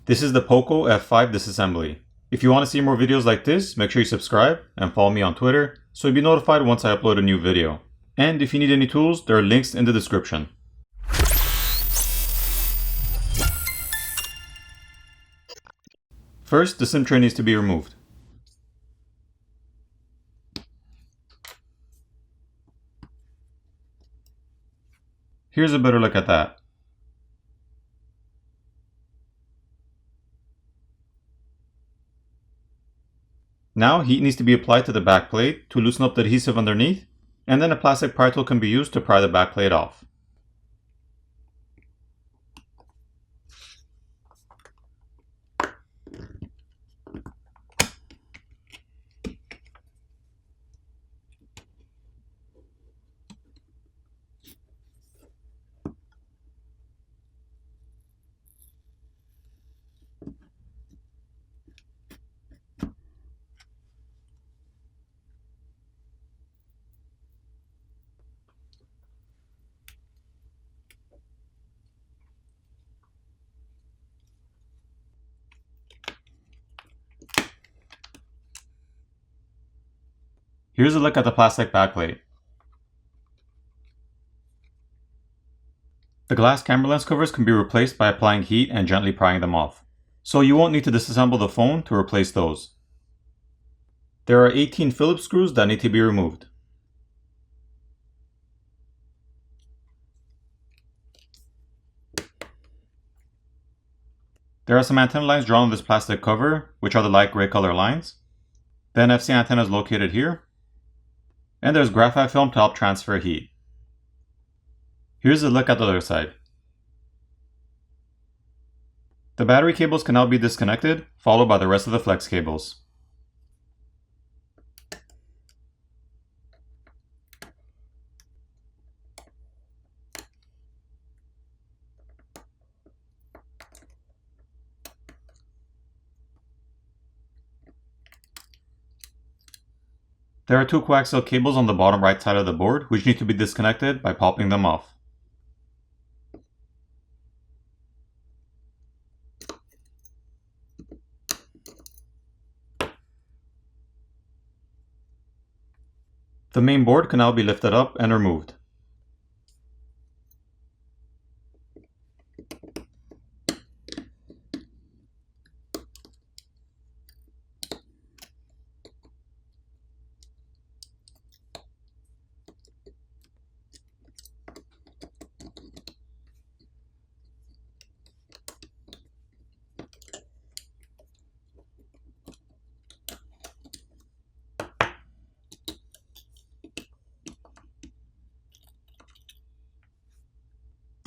This is the Poco F5 disassembly. If you want to see more videos like this, make sure you subscribe and follow me on Twitter so you'll be notified once I upload a new video. And if you need any tools, there are links in the description. First, the SIM tray needs to be removed. Here's a better look at that. Now heat needs to be applied to the back plate to loosen up the adhesive underneath, and then a plastic pry tool can be used to pry the back plate off. Here's a look at the plastic backplate. The glass camera lens covers can be replaced by applying heat and gently prying them off, so you won't need to disassemble the phone to replace those. There are 18 Phillips screws that need to be removed. There are some antenna lines drawn on this plastic cover, which are the light gray color lines. The NFC antenna is located here. And there's graphite film to help transfer heat. Here's a look at the other side. The battery cables can now be disconnected, followed by the rest of the flex cables. There are two coaxial cables on the bottom right side of the board, which need to be disconnected by popping them off. The main board can now be lifted up and removed.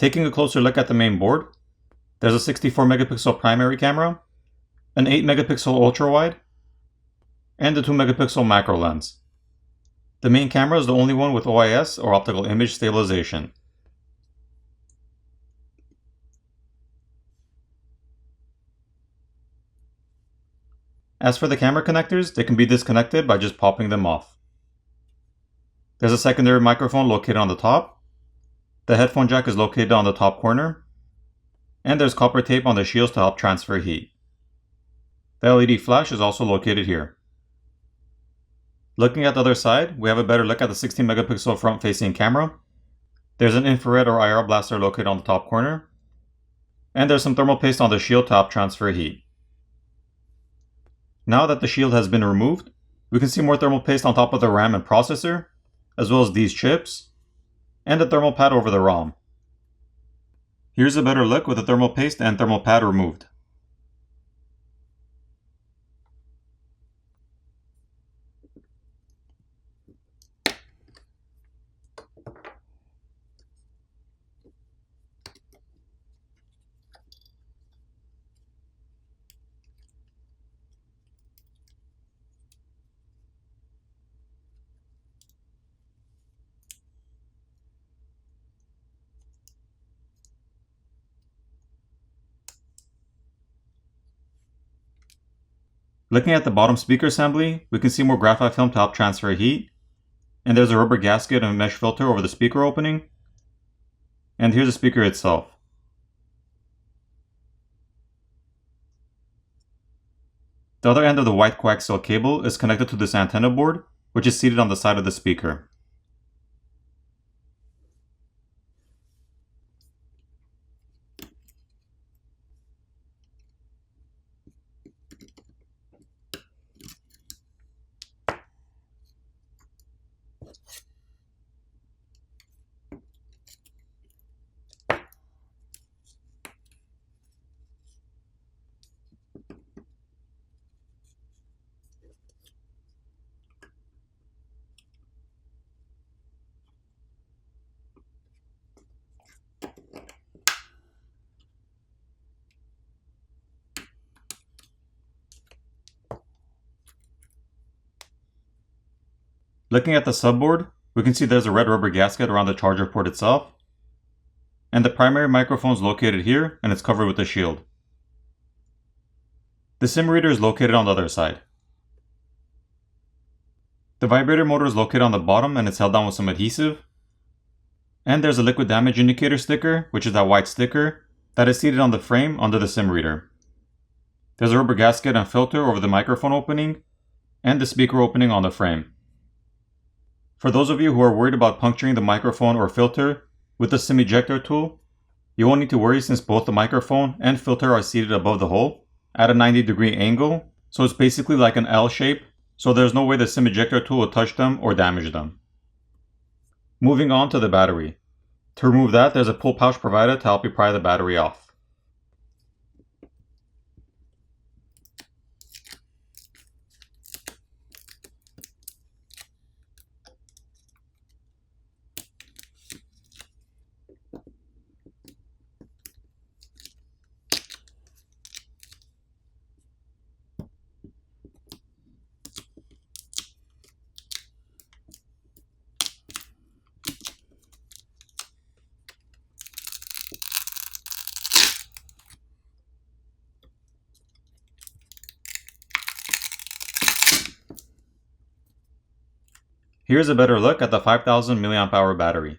Taking a closer look at the main board, there's a 64 megapixel primary camera, an 8 megapixel ultra wide, and a 2 megapixel macro lens. The main camera is the only one with OIS or optical image stabilization. As for the camera connectors, they can be disconnected by just popping them off. There's a secondary microphone located on the top. The headphone jack is located on the top corner, and there's copper tape on the shields to help transfer heat. The LED flash is also located here. Looking at the other side, we have a better look at the 16 megapixel front facing camera. There's an infrared or IR blaster located on the top corner, and there's some thermal paste on the shield to help transfer heat. Now that the shield has been removed, we can see more thermal paste on top of the RAM and processor, as well as these chips, and a thermal pad over the ROM. Here's a better look with the thermal paste and thermal pad removed. Looking at the bottom speaker assembly, we can see more graphite film to help transfer heat, and there's a rubber gasket and a mesh filter over the speaker opening, and here's the speaker itself. The other end of the white coaxial cable is connected to this antenna board, which is seated on the side of the speaker. Looking at the subboard, we can see there's a red rubber gasket around the charger port itself, and the primary microphone is located here and it's covered with a shield. The SIM reader is located on the other side. The vibrator motor is located on the bottom and it's held down with some adhesive. And there's a liquid damage indicator sticker, which is that white sticker, that is seated on the frame under the SIM reader. There's a rubber gasket and filter over the microphone opening, and the speaker opening on the frame. For those of you who are worried about puncturing the microphone or filter with the SIM ejector tool, you won't need to worry since both the microphone and filter are seated above the hole at a 90-degree angle, so it's basically like an L shape, so there's no way the SIM ejector tool will touch them or damage them. Moving on to the battery. To remove that, there's a pull pouch provided to help you pry the battery off. Here's a better look at the 5000 mAh battery.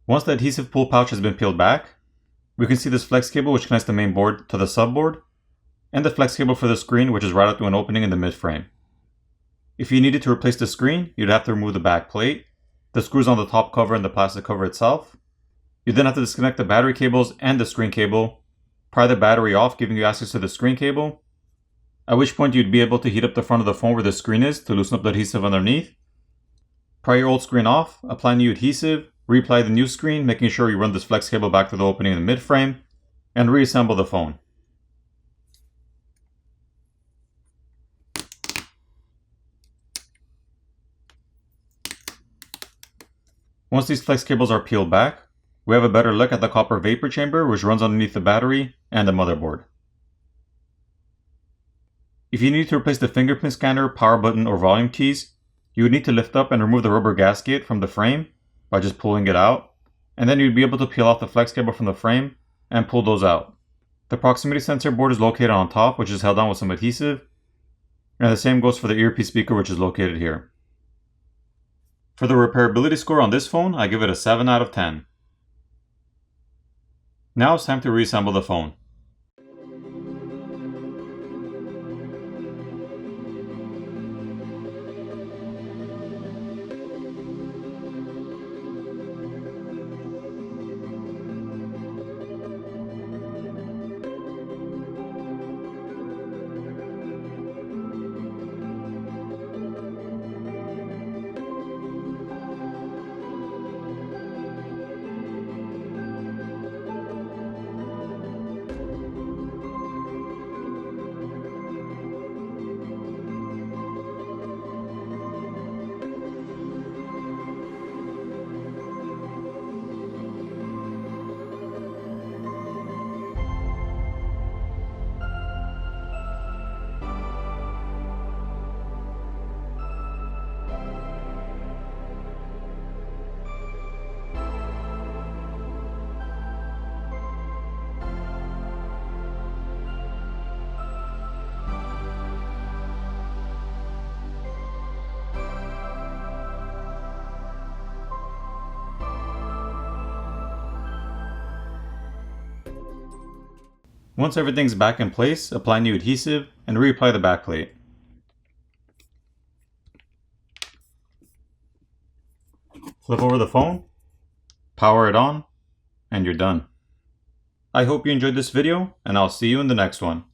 Once the adhesive pull pouch has been peeled back, we can see this flex cable which connects the main board to the subboard, and the flex cable for the screen which is routed through an opening in the mid-frame. If you needed to replace the screen, you'd have to remove the back plate, the screws on the top cover and the plastic cover itself. You then have to disconnect the battery cables and the screen cable, pry the battery off giving you access to the screen cable, at which point you'd be able to heat up the front of the phone where the screen is to loosen up the adhesive underneath, pry your old screen off, apply new adhesive, reapply the new screen, making sure you run this flex cable back to the opening in the mid-frame, and reassemble the phone. Once these flex cables are peeled back, we have a better look at the copper vapor chamber which runs underneath the battery and the motherboard. If you need to replace the fingerprint scanner, power button, or volume keys, you would need to lift up and remove the rubber gasket from the frame by just pulling it out, and then you'd be able to peel off the flex cable from the frame and pull those out. The proximity sensor board is located on top, which is held down with some adhesive, and the same goes for the earpiece speaker, which is located here. For the repairability score on this phone, I give it a 7 out of 10. Now it's time to reassemble the phone. Once everything's back in place, apply new adhesive and reapply the backplate. Flip over the phone, power it on, and you're done. I hope you enjoyed this video, and I'll see you in the next one.